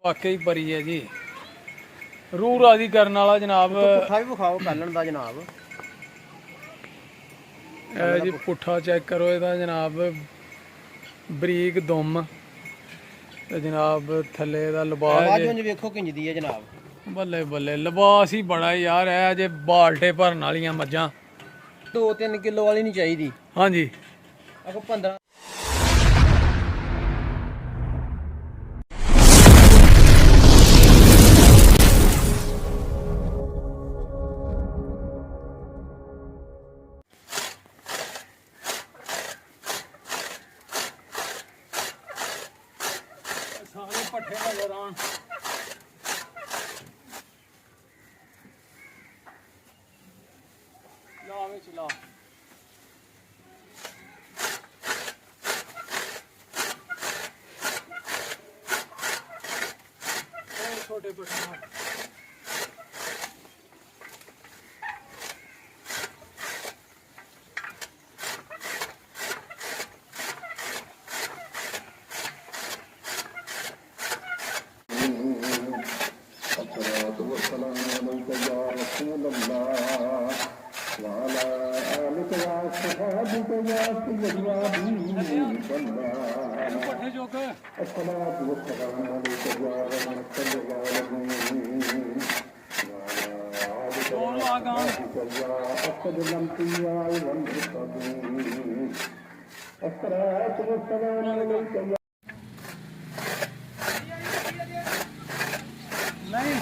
वाकई परी है जी। रूह राजी करने वाला जनाब। पुट्ठा भी विखाओ पैलन दा जनाब। जी पुट्ठा चेक करो इहदा जनाब, बरीक दुम ते जनाब थल्ले दा लिबास आवाज उंज वेखो किंज दी है जनाब। बल्ले बल्ले लिबास ही बड़ा यार है जे बाल्टे भरन वालियां मज्जां 2-3 किलो वाली नहीं चाहिए। हाँ जी आपको 15 सारे पट्ठे नजर आन। ला विच ला छोटे पट्ठे पट्ठे चौक नहीं।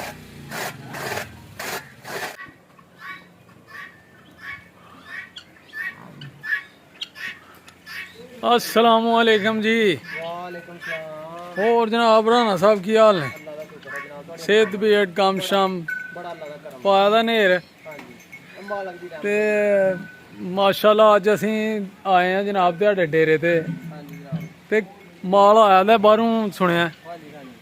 अस्सलामुअलैकुम जी। वालेकुम सलाम। और जनाब राणा साहब की हाल ने? अल्लाह दा शुक्र है जनाब। सेहत भी कम शाम बड़ा अल्लाह दा करम। पाया दा नेर हां जी अंबा लगदी रहंदी। ते माशाल्लाह अज असी आए हैं जनाब तेरे डेरे ते हां जी जनाब। ते माल आया दा बाहरों सुनिया हां जी हां जी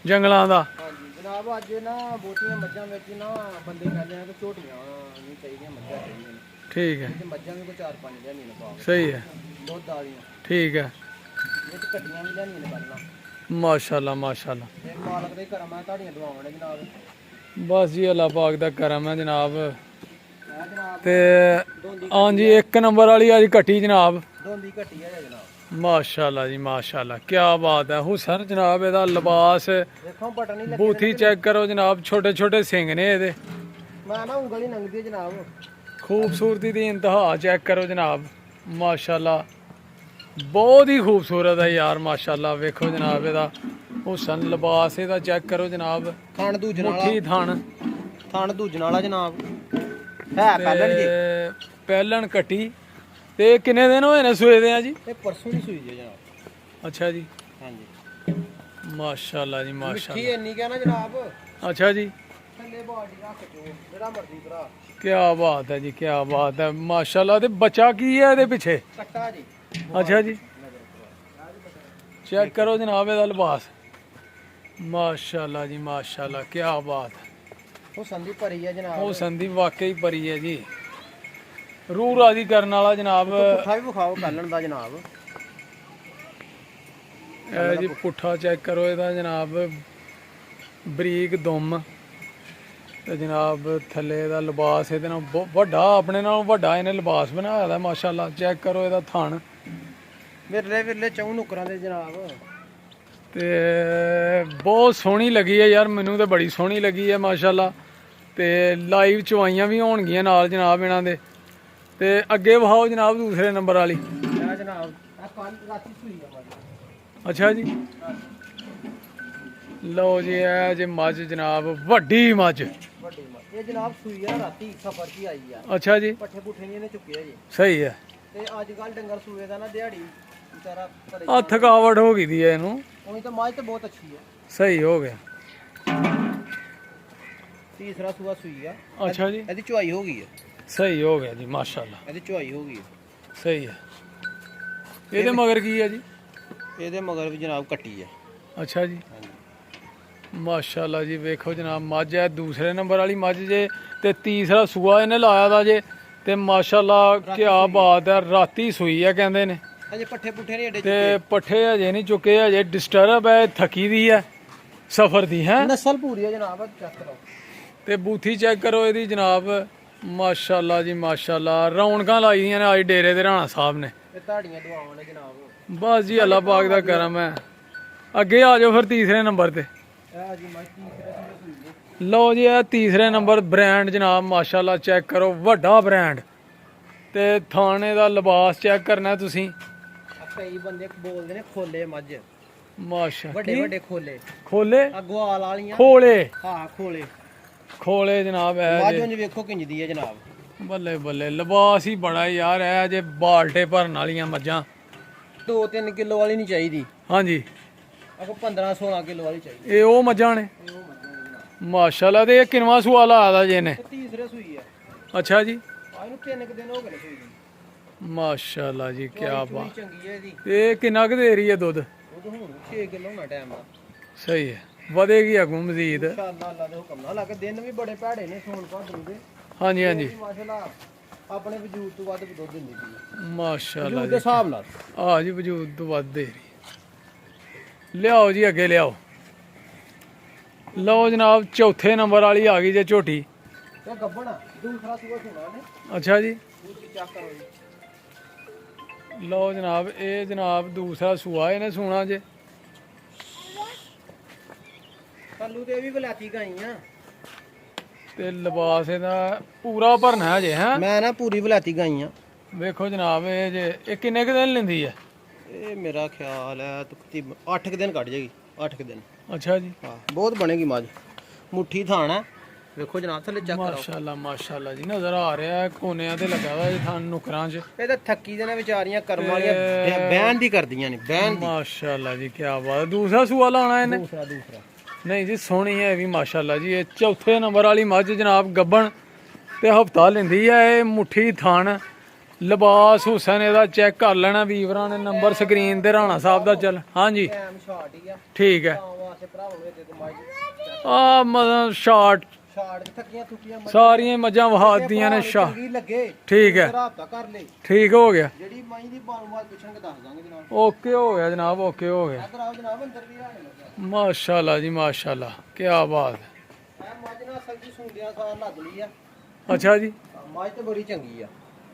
जंगलों का। हां जी जनाब अज ना बोटियां मज्जां विच ना बंदे कहंदे हैं कि झोटियां नहीं चाहिए मज्जां चाहिए। ठीक है ते मज्जां भी कोई 4-5 लेनी ने पा सही है दुध वालियां ठीक है ये तो कट्टियां भी लेनी ने करना। माशाल्लाह माशाल्लाह। ते मालक दे करम है ताड़ियां दुआवां ने जनाब। बस जी अल्लाह पाक दा करम है जनाब। है जनाब ते दोंदी हाँ जी एक नंबर वाली अज कट्टी जनाब। दोंदी कट्टी है जनाब। माशाल्लाह जी माशाल्लाह क्या बात है। हुसन जनाब एदा लिबास देखो बटन ही लगे बूथी चेक करो जनाब, छोटे छोटे सिंग ने एदे। मैं ना उंगल ही लंघदी है जनाब। खूबसूरती दी इंतहा चेक करो जनाब माशाल्लाह, बहुत ही खूबसूरत है यार माशाल्लाह। वेखो जनाब एदा हुसन लिबास एदा चेक करो जनाब। थान दूजन वाला मुट्ठी थन थान दूजन वाला जनाब है पैलन जी। पैलन कट्टी ते किन्ने दिन होए ने सूए दे जी? ये परसों ही सुई है जनाब। अच्छा जी हां जी माशाल्लाह जी मिठी माशाल्लाह। इन्नी क्या ना जनाब। अच्छा जी थल्ले बाडी रख के जेड़ा मर्जी भरा। क्या बात है जी क्या बात है माशाल्लाह। ते बच्चा की है ਇਹਦੇ ਪਿੱਛੇ? कट्टा जी। अच्छा जी चेक करो जनाब ਇਹਦਾ लिबास माशाल्लाह जी माशाल्लाह क्या बात है। वो संदी भरी है जनाब। ਉਹ ਸੰਦੀ वाकई परी है जी। रूह राजी करने वाला जनाब। पुट्ठा भी विखाओ पैलन दा जनाब। जी पुट्ठा चेक करो ਇਹਦਾ जनाब, बरीक दुम ते जनाब थल्ले दा लिबास ਇਹਦੇ ਨਾਲ ਵੱਡਾ, ਆਪਣੇ ਨਾਲੋਂ ਵੱਡਾ ਇਹਨੇ ਲਿਬਾਸ ਬਣਾਇਆ ਦਾ ਮਾਸ਼ਾਅੱਲਾ। ਚੈੱਕ ਕਰੋ ਇਹਦਾ ਥਣ ਵਿਰਲੇ ਵਿਰਲੇ ਚੌਂ ਨੁਕਰਾਂ ਦੇ ਜਨਾਬ। ਤੇ ਬਹੁਤ ਸੋਹਣੀ ਲੱਗੀ ਹੈ ਯਾਰ, ਮੈਨੂੰ ਤੇ ਬੜੀ ਸੋਹਣੀ ਲੱਗੀ ਹੈ ਮਾਸ਼ਾਅੱਲਾ। ਤੇ ਲਾਈਵ ਚਵਾਈਆਂ ਵੀ ਹੋਣਗੀਆਂ ਨਾਲ ਜਨਾਬ ਇਹਨਾਂ ਦੇ। ਤੇ ਅੱਗੇ ਵਹਾਓ ਜਨਾਬ ਦੂਸਰੇ ਨੰਬਰ ਵਾਲੀ। ਇਹ ਜਨਾਬ ਆ ਕੱਲ ਰਾਤੀ ਸੂਈ ਆ ਮਾਰੀ। ਅੱਛਾ ਜੀ ਲਓ ਜੀ ਇਹ ਜੇ ਮੱਝ ਜਨਾਬ, ਵੱਡੀ ਮੱਝ। ਵੱਡੀ ਮੱਝ ਇਹ ਜਨਾਬ ਸੂਈ ਆ ਰਾਤੀ ਸਫਰ 'ਚ ਹੀ ਆਈ ਆ। ਅੱਛਾ ਜੀ ਪੱਠੇ ਪੁੱਠੇ ਨਹੀਂ ਇਹਨੇ ਚੁੱਕਿਆ ਜੀ। ਸਹੀ ਹੈ। ਤੇ ਅੱਜ ਕੱਲ ਡੰਗਰ ਸੂਏ ਦਾ ਨਾ ਦਿਹਾੜੀ ਵਿਚਾਰਾ ਘਰੇ ਆ ਥਕਾਵਟ ਹੋ ਗਈ ਦੀ ਹੈ ਇਹਨੂੰ। ਉਹੀ ਤਾਂ ਮੱਝ ਤਾਂ ਬਹੁਤ ਅੱਛੀ ਹੈ। ਸਹੀ ਹੋ ਗਿਆ। ਤੀਸਰਾ ਸੂਆ ਸੂਈ ਆ। ਅੱਛਾ ਜੀ ਇਹਦੀ ਚੁਆਈ ਹੋ ਗਈ ਹੈ। ਸਹੀ ਹੋ ਗਿਆ ਜੀ ਮਾਸ਼ਾਅੱਲਾ। ਇਹਦੀ ਚੁਆਈ ਹੋ ਗਈ ਹੈ। ਸਹੀ ਹੈ। ਇਹਦੇ ਮਗਰ ਕੀ ਹੈ ਜੀ? ਇਹਦੇ ਮਗਰ ਵੀ ਜਨਾਬ ਕੱਟੀ ਹੈ। ਅੱਛਾ ਜੀ ਮਾਸ਼ਾਅੱਲਾ ਜੀ। ਵੇਖੋ ਜਨਾਬ ਮੱਝ ਹੈ ਦੂਸਰੇ ਨੰਬਰ ਵਾਲੀ ਮੱਝ ਜੇ, ਤੇ ਤੀਸਰਾ ਸੂਆ ਇਹਨੇ ਲਾਇਆ ਦਾ ਜੇ। ਤੇ ਮਾਸ਼ਾਅੱਲਾ ਕੀ ਬਾਤ ਹੈ। ਰਾਤੀ ਸੂਈ ਹੈ ਕਹਿੰਦੇ ਨੇ। ਅਜੇ ਪੱਠੇ ਪੁੱਠੇ ਨਹੀਂ ਏਡੇ ਤੇ ਪੱਠੇ ਹਜੇ ਨਹੀਂ ਚੁੱਕੇ, ਹਜੇ ਡਿਸਟਰਬ ਹੈ, ਥੱਕੀ ਦੀ ਹੈ। ਸਫਰ ਦੀ ਹੈ ਨਸਲ ਪੂਰੀ ਹੈ ਜਨਾਬ, ਚੈੱਕ ਕਰੋ। ਤੇ ਬੂਥੀ ਚੈੱਕ ਕਰੋ ਇਹਦੀ ਜਨਾਬ, ਮਾਸ਼ਾਅੱਲਾ ਜੀ ਮਾਸ਼ਾਅੱਲਾ, ਰੌਣਕਾਂ ਲਾਈਆਂ ਨੇ ਅੱਜ ਡੇਰੇ ਦੇ ਰਾਣਾ ਸਾਹਿਬ ਨੇ। ਇਹ ਤੁਹਾਡੀਆਂ ਦੁਆਵਾਂ ਨੇ ਜਨਾਬ। ਬਸ ਜੀ ਅੱਲਾ ਪਾਕ ਦਾ ਕਰਮ ਹੈ। ਅੱਗੇ ਆ ਜਾਓ ਫਿਰ ਤੀਸਰੇ ਨੰਬਰ ਤੇ। ਇਹ ਜੀ ਮੱਝ ਤੀਸਰੇ ਸੂਏ ਸੂਈ ਹੈ। ਲਓ ਜੀ ਇਹ ਤੀਸਰੇ ਨੰਬਰ ਬ੍ਰਾਂਡ ਜਨਾਬ, ਮਾਸ਼ਾਅੱਲਾ ਚੈੱਕ ਕਰੋ, ਵੱਡਾ ਬ੍ਰਾਂਡ। ਤੇ ਥਾਣੇ ਦਾ ਲਿਬਾਸ ਚੈੱਕ ਕਰਨਾ ਤੁਸੀਂ। ਕਈ ਬੰਦੇ ਬੋਲਦੇ ਨੇ ਖੋਲੇ ਮੱਝ, ਮਾਸ਼ਾ ਵੱਡੇ ਵੱਡੇ ਖੋਲੇ, ਖੋਲੇ ਗਵਾਲ ਵਾਲੀਆਂ। ਖੋਲੇ ਹਾਂ ਖੋਲੇ ਖੋਲੇ ਜਨਾਬ ਹੈ ਮੱਝ ਜੇ। ਉਂਝ ਵੇਖੋ ਕਿੰਜਦੀ ਹੈ ਜਨਾਬ। ਬੱਲੇ ਬੱਲੇ, ਲਿਬਾਸ ਹੀ ਬੜਾ ਯਾਰ ਹੈ ਜੇ, ਬਾਲਟੇ ਭਰਨ ਵਾਲੀਆਂ ਮੱਝਾਂ। 2-3 ਕਿਲੋ ਵਾਲੀ ਨਹੀਂ ਚਾਹੀਦੀ, ਹਾਂਜੀ ਆਪਾਂ 15-16 ਕਿਲੋ ਵਾਲੀ ਚਾਹੀਦੀ। ਇਹ ਉਹ ਮੱਝਾਂ ਨੇ ਇਹ ਉਹ ਮੱਝਾਂ ਨੇ ਜਨਾਬ। ਮਾਸ਼ਾਅੱਲਾ। ਤੇ ਇਹ ਕਿੰਨਵਾਂ ਸੂਆ ਲਾਇਆ ਜੀ ਇਹਨੇ? ਇਹ ਤੀਸਰੇ ਸੂਈ ਹੈ। ਅੱਛਾ ਜੀ, ਆ ਇਹਨੂੰ 3 ਦਿਨ ਹੋ ਗਏ ਸੂਈ ਨੂੰ। ਮਾਸ਼ਾਅੱਲਾ ਜੀ, ਕੀ ਬਾਤ। ਚੰਗੀ ਹੈ ਇਹਦੀ। ਤੇ ਇਹ ਕਿੰਨਾ ਕੁ ਦੇ ਰਹੀ ਹੈ ਦੁੱਧ? ਉਹ ਤਾਂ ਹੁਣ 6 ਕਿਲੋ ਹੋਣਾ ਟਾਈਮ ਦਾ। ਸਹੀ ਹੈ, ਵਧੇਗੀ ਅੱਗੋਂ ਮਜ਼ੀਦ। ਇਨਸ਼ਾਅੱਲਾ ਅੱਲਾ ਦੇ ਹੁਕਮ ਨਾਲ। ਲੱਗੇ ਦਿਨ ਵੀ ਬੜੇ ਭੈੜੇ ਨੇ ਸੋਨ ਭਾਦਰੂ ਦੇ। ਹਾਂਜੀ ਹਾਂਜੀ, ਮਾਸ਼ਾਅੱਲਾ ਆਪਣੇ ਵਜੂਦ ਤੋਂ ਵੱਧ ਦੁੱਧ ਦਿੰਦੀ ਪਈ ਮਾਸ਼ਾਅੱਲਾ ਵਜੂਦ ਦੇ ਜੀ। ਹਿਸਾਬ ਨਾਲ। ਆ ਜੀ ਵਜੂਦ ਤੋਂ ਵੱਧ ਦੇ ਰਹੀ। ਲਿਆਓ ਜੀ ਅੱਗੇ ਲਿਆਓ। ਲਓ ਜਨਾਬ, ਚੌਥੇ ਨੰਬਰ ਵਾਲੀ ਆ ਗਈ ਜੇ ਝੋਟੀ। ਇਹ ਗੱਬਣਾ ਦੂਸਰਾ ਸੂਆ ਸੁਣਾ ਨੇ। ਅੱਛਾ ਜੀ, ਦੂਸਰੀ ਚੱਕ ਕਰੋ ਜੀ। ਲਓ ਜਨਾਬ, ਇਹ ਜਨਾਬ ਦੂਸਰਾ ਸੂਆ ਇਹਨੇ ਸੂਣਾ ਜੇ। ਕੱਲੂ ਤੇ ਇਹ ਵੀ ਬਲਾਤੀ ਗਾਈਆਂ। ਤੇ ਲਿਬਾਸ ਇਹਦਾ ਪੂਰਾ ਭਰਨਾ ਹੈ ਜੇ ਹੈ। ਮੈਂ ਨਾ ਪੂਰੀ ਬਲਾਤੀ ਗਾਈਆਂ। ਵੇਖੋ ਜਨਾਬ, ਇਹ ਜੇ ਇਹ ਕਿੰਨੇ ਕੁ ਦਿਨ ਲੈਂਦੀ ਹੈ? ਇਹ ਮੇਰਾ ਖਿਆਲ ਹੈ ਤਕਰੀਬਨ 8 ਦਿਨ ਕੱਢ ਜਾਏਗੀ। 8 ਦਿਨ। ਅੱਛਾ ਜੀ, ਹਾਂ ਬਹੁਤ ਬਣੇਗੀ ਮੱਝ। ਮੁੱਠੀ ਥਾਣ ਹੈ, ਵੇਖੋ ਜਨਾਬ ਥੱਲੇ ਚੈੱਕ ਕਰੋ। ਮਾਸ਼ਾਅੱਲਾ ਮਾਸ਼ਾਅੱਲਾ ਜੀ, ਨਜ਼ਰ ਆ ਰਿਹਾ ਹੈ ਕੋਨਿਆਂ ਤੇ ਲੱਗਾ ਵਾ ਜੀ, ਥਾਂ ਨੁਕਰਾਂ 'ਚ। ਇਹ ਤਾਂ ਥੱਕੀ ਦੇ ਨੇ ਵਿਚਾਰੀਆਂ ਕਰਮ ਵਾਲੀਆਂ ਬਹਿਣ ਦੀ ਕਰਦੀਆਂ ਨੇ, ਬਹਿਣ ਦੀ। ਮਾਸ਼ਾਅੱਲਾ ਜੀ, ਕੀ ਬਾਤ। ਦੂਸਰਾ ਸੂਆ ਲਾਉਣਾ ਇਹਨੇ? ਦੂਸਰਾ ਨਹੀਂ ਜੀ, ਸੋਹਣੀ ਹੈ ਇਹ ਵੀ ਮਾਸ਼ਾਅੱਲਾ ਜੀ। ਇਹ ਚੌਥੇ ਨੰਬਰ ਵਾਲੀ ਮੱਝ ਜਨਾਬ, ਗੱਬਣ ਤੇ ਹਫਤਾ ਲੈਂਦੀ ਹੈ। ਇਹ ਮੁੱਠੀ ਥਣ, ਲਿਬਾਸ ਹੁਸਨ ਇਹਦਾ ਚੈੱਕ ਕਰ ਲੈਣਾ ਵੀਵਰਾਂ ਨੇ। ਨੰਬਰ ਸਕਰੀਨ ਤੇ ਰਾਣਾ ਸਾਹਿਬ ਦਾ ਚੱਲ। ਹਾਂਜੀ ਟਾਈਮ ਸ਼ਾਰਟ ਹੀ ਆ ਠੀਕ ਹੈ। ਤਾਂ ਵਾਸਤੇ ਭਰਾਵਾਂ ਨੂੰ ਦੇ ਦੇ ਮੱਝ ਆ ਮਤਲਬ ਸ਼ਾਰਟ ਸ਼ਾਰਟ ਥੱਕੀਆਂ ਥੁੱਕੀਆਂ ਮੱਝ ਸਾਰੀਆਂ ਮੱਝਾਂ ਵਹਾਦੀਆਂ ਨੇ ਸ਼ਾ। ਚੰਗੀ ਲੱਗੇ ਠੀਕ ਹੈ, ਰਾਬਤਾ ਕਰ ਲੈ। ਠੀਕ ਹੋ ਗਿਆ। ਜਿਹੜੀ ਮੱਝ ਦੀ ਬਾਲੂਮਾਤ ਪੁੱਛਾਂਗੇ ਦੱਸ ਦਾਂਗੇ ਜਨਾਬ। ਓਕੇ ਹੋ ਗਿਆ ਜਨਾਬ, ਓਕੇ ਹੋ ਗਿਆ। ਇੱਧਰ ਆਓ ਜਨਾਬ, ਅੰਦਰ ਵੀ ਆ ਲੱਗਾ। ਮਾਸ਼ਾਅੱਲਾ ਜੀ ਮਾਸ਼ਾਅੱਲਾ, ਕੀ ਬਾਤ। ਇਹ ਮੱਝ ਨਾਲ ਸਬਜ਼ੀ ਸੁੰਦਿਆ ਸਾਰ ਲੱਗ ਲਈ ਆ। ਅੱਛਾ ਜੀ, ਮੱਝ ਤੇ ਬੜੀ ਚੰਗੀ ਆ।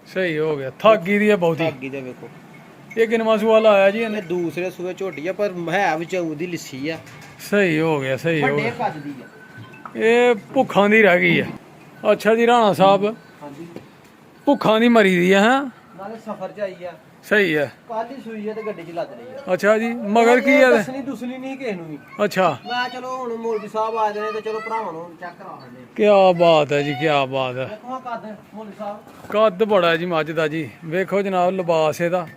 ਸਹੀ ਹੋ ਗਿਆ। ਥਾਗੀ ਦੀ ਹੈ ਬਹੁਤੀ। ਅੱਗੀ ਦੇ ਵੇਖੋ। ਇਹ ਕਿੰਨਵਾਂ ਸੂਆ ਲਾਇਆ ਜੀ ਇਹਨੇ? ਇਹ ਦੂਸਰੇ ਸੂਏ ਝੋਟੀ ਆ, ਪਰ ਹੈ ਵਿੱਚ ਉਹਦੀ ਲਿੱਸੀ ਆ। ਸਹੀ ਹੋ ਗਿਆ, ਸਹੀ ਹੋ ਵੱਡੇ ਗਿਆ। ਕੱਦ ਦੀ ਆ। ਇਹ ਭੁੱਖਾਂ ਦੀ ਰਹਿ ਗਈ ਹੈ। ਅੱਛਾ ਜੀ ਰਾਣਾ ਸਾਹਿਬ, ਹਾਂਜੀ ਭੁੱਖਾਂ ਦੀ ਮਰੀ ਦੀ ਹੈ ਹੈਂ? ਨਾਲੇ ਸਫ਼ਰ ਚ ਆਈ ਆ। ਸਹੀ ਹੈ। ਕੱਲ ਹੀ ਸੂਈ ਆ ਤੇ ਗੱਡੀ ਚ ਲੱਦ ਲਈ ਆ। ਅੱਛਾ ਜੀ, ਮਗਰ ਕੀ ਹੈ? ਦੱਸਣੀ ਦੁਸਣੀ ਨਹੀਂ ਕਿਸੇ ਨੂੰ ਵੀ। ਅੱਛਾ, ਮੈਂ ਚਲੋ ਹੁਣ ਮੌਲਵੀ ਸਾਹਿਬ ਆ ਜਾਣੇ ਤੇ ਚਲੋ ਭਰਾਵਾਂ ਨੂੰ ਚੈੱਕ ਕਰਾ ਦਿੰਦੇ। ਕੀ ਬਾਤ ਹੈ ਜੀ, ਕੀ ਬਾਤ ਹੈ। ਦੇਖੋ ਕੱਦ ਮੌਲਵੀ ਸਾਹਿਬ। ਕੱਦ ਬੜਾ ਜੀ ਮੱਝ ਦਾ ਜੀ। ਵੇਖੋ ਜਨਾਬ, ਲਿਬਾਸ ਇਹਦਾ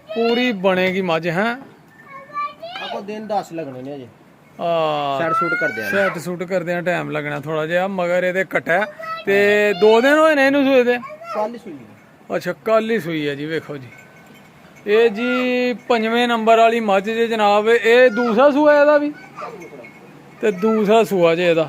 ਪੂਰੀ ਬਣੇਗੀ ਮੱਝ ਹੈ। ਆਪਾਂ ਦਿਨ 10 ਲੱਗਣੇ ਨੇ ਅਜੇ। ਆ ਸੈਟ ਸੂਟ ਕਰਦੇ ਆ। ਸੈਟ ਸੂਟ ਕਰਦੇ ਆ, ਟਾਈਮ ਲੱਗਣਾ ਥੋੜਾ ਜਿਹਾ। ਮਗਰ ਇਹਦੇ ਕਟਾ ਤੇ 2 ਦਿਨ ਹੋਏ ਨੇ ਇਹਨੂੰ ਸੂਏ ਦੇ। ਕੱਲ ਹੀ ਸੂਈ ਆ। ਅੱਛਾ, ਕੱਲ ਹੀ ਸੂਈ ਹੈ ਜੀ। ਵੇਖੋ ਜੀ, ਇਹ ਜੀ 5ਵੇਂ ਨੰਬਰ ਵਾਲੀ ਮੱਝ ਜੇ ਜਨਾਬ। ਇਹ ਦੂਸਰਾ ਸੂਆ ਇਹਦਾ ਵੀ, ਤੇ ਦੂਸਰਾ ਸੂਆ ਜੇ ਇਹਦਾ।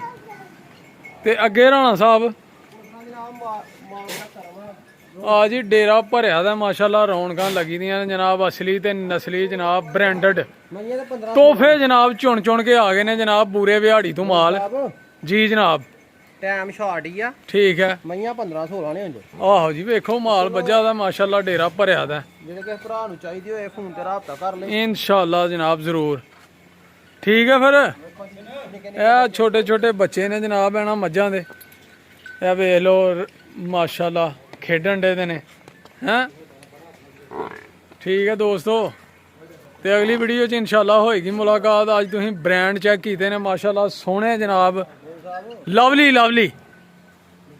ਤੇ ਅੱਗੇ ਰਾਣਾ ਸਾਹਿਬ ਜਨਾਬ ਮਾਲ ਦਾ ਕਰਵਾ। ਆ ਜੀ ਡੇਰਾ ਭਰਿਆ ਦਾ ਮਾਸ਼ਾਅੱਲਾ, ਰੌਣਕਾਂ ਲੱਗੀ ਦੀਆਂ ਨੇ ਜਨਾਬ। ਅਸਲੀ ਤੇ ਨਸਲੀ ਜਨਾਬ, ਬ੍ਰਾਂਡਡ ਮੈਂ ਇਹ 15 ਤੋਹਫੇ ਜਨਾਬ ਚੁਣ ਚੁਣ ਕੇ ਆ ਗਏ ਨੇ ਜਨਾਬ, ਬੂਰੇ ਵਿਹਾੜੀ ਤੋਂ ਮਾਲ। ਜੀ ਜਨਾਬ, ਟਾਈਮ ਸ਼ਾਰਟ ਹੀ ਆ। ਠੀਕ ਹੈ। ਮਈਆਂ 15-16 ਨੇ ਹੁੰਦੇ। ਆਹੋ ਜੀ, ਵੇਖੋ ਮਾਲ ਵੱਜਾ ਦਾ ਮਾਸ਼ਾਅੱਲਾ, ਡੇਰਾ ਭਰਿਆ ਦਾ। ਜਿਹੜੇ ਕਿਸੇ ਭਰਾ ਨੂੰ ਚਾਹੀਦੀ ਹੋਏ ਫੋਨ ਤੇ ਰਾਬਤਾ ਕਰ ਲੈ। ਇਨਸ਼ਾਅੱਲਾ ਜਨਾਬ, ਜ਼ਰੂਰ। ਠੀਕ ਹੈ ਫਿਰ। ਇਹ ਛੋਟੇ ਛੋਟੇ ਬੱਚੇ ਨੇ ਜਨਾਬ ਇਹਨਾਂ ਮੱਝਾਂ ਦੇ। ਇਹ ਵੇਖ ਲਓ ਮਾਸ਼ਾਅੱਲਾ, ਖੇਡਣ ਦੇ ਨੇ ਹੈਂ। ਠੀਕ ਹੈ ਦੋਸਤੋ, ਤੇ ਅਗਲੀ ਵੀਡੀਓ 'ਚ ਇਨਸ਼ਾਅੱਲਾ ਹੋਏਗੀ ਮੁਲਾਕਾਤ। ਅੱਜ ਤੁਸੀਂ ਬ੍ਰਾਂਡ ਚੈੱਕ ਕੀਤੇ ਨੇ ਮਾਸ਼ਾਅੱਲਾ, ਸੋਹਣੇ ਜਨਾਬ, ਲਵਲੀ ਲਵਲੀ।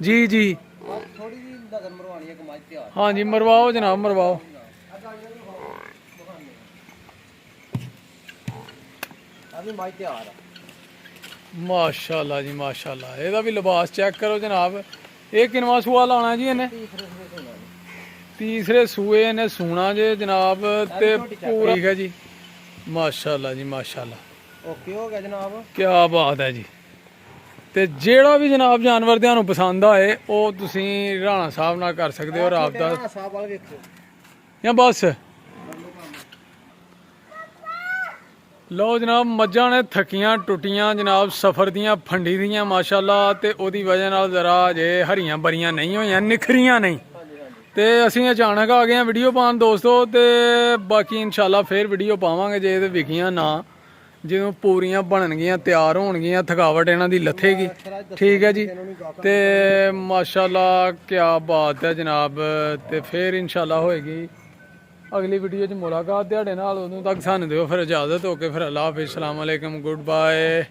ਜੀ ਜੀ, ਥੋੜੀ ਜਿਹੀ ਨਜ਼ਰ ਮਰਵਾਣੀ ਹੈ ਕਮਾਈ ਤਿਆਰ। ਹਾਂਜੀ ਮਰਵਾਓ ਜਨਾਬ, ਮਰਵਾਓ। ਆ ਵੀ ਮਾਈ ਤਿਆਰ ਆ। ਮਾਸ਼ਾਅੱਲਾ ਜੀ ਮਾਸ਼ਾਅੱਲਾ, ਇਹਦਾ ਵੀ ਲਿਬਾਸ ਚੈੱਕ ਕਰੋ ਜਨਾਬ। ਇਹ ਕਿੰਨਵਾਂ ਸੂਆ ਲਾਉਣਾ ਜੀ ਇਹਨੇ? ਤੀਸਰੇ ਸੂਏ ਇਹਨੇ ਸੂਣਾ ਜੇ ਜਨਾਬ। ਤੇ ਪੂਰਾ ਠੀਕ ਹੈ ਜੀ, ਮਾਸ਼ਾਅੱਲਾ ਜੀ ਮਾਸ਼ਾਅੱਲਾ, ਓਕੇ ਹੋ ਗਿਆ ਜਨਾਬ। ਕੀ ਬਾਤ ਹੈ ਜੀ। ਤੇ ਜਿਹੜਾ ਵੀ ਜਨਾਬ ਜਾਨਵਰ ਤੁਹਾਨੂੰ ਪਸੰਦ ਆਏ, ਉਹ ਤੁਸੀਂ ਰਾਣਾ ਸਾਹਿਬ ਨਾਲ ਕਰ ਸਕਦੇ ਹੋ ਰਾਬਤਾ। ਰਾਣਾ ਸਾਹਿਬ ਵਾਲ ਵੇਖੋ ਜਾਂ ਬਸ ਲਓ ਜਨਾਬ ਮੱਝਾਂ ਨੇ ਥੱਕੀਆਂ ਟੁੱਟੀਆਂ ਜਨਾਬ ਸਫ਼ਰ ਦੀਆਂ ਫੰਡੀ ਦੀਆਂ ਮਾਸ਼ਾਅੱਲਾ ਤੇ ਉਹਦੀ ਵਜ੍ਹਾ ਨਾਲ ਜ਼ਰਾ ਜੇ ਹਰੀਆਂ ਬਰੀਆਂ ਨਹੀਂ ਹੋਈਆਂ ਨਿਖਰੀਆਂ ਨਹੀਂ ਤੇ ਅਸੀਂ ਅਚਾਨਕ ਆ ਗਏ ਆ ਵੀਡੀਓ ਪਾਉਣ ਦੋਸਤੋ ਤੇ ਬਾਕੀ ਇਨਸ਼ਾਅੱਲਾ ਫੇਰ ਵੀਡੀਓ ਪਾਵਾਂਗੇ ਜੇ ਇਹਦੇ ਵਿਕੀਆਂ ਨਾ ਜਦੋਂ ਪੂਰੀਆਂ ਬਣਨਗੀਆਂ ਤਿਆਰ ਹੋਣਗੀਆਂ ਥਕਾਵਟ ਇਹਨਾਂ ਦੀ ਲੱਥੇਗੀ ਠੀਕ ਹੈ ਜੀ ਤੇ ਮਾਸ਼ਾਅੱਲਾ ਕਿਆ ਬਾਤ ਹੈ ਜਨਾਬ ਤੇ ਫੇਰ ਇਨਸ਼ਾਅੱਲਾ ਹੋਏਗੀ ਅਗਲੀ ਵੀਡੀਓ 'ਚ ਮੁਲਾਕਾਤ ਤੁਹਾਡੇ ਨਾਲ ਉਦੋਂ ਤੱਕ ਸਾਨੂੰ ਦਿਓ ਫਿਰ ਇਜਾਜ਼ਤ ਹੋ ਕੇ ਫਿਰ ਅੱਲਾ ਹਾਫਿਜ਼ ਸਲਾਮ ਅਲੈਕਮ ਗੁੱਡ ਬਾਏ।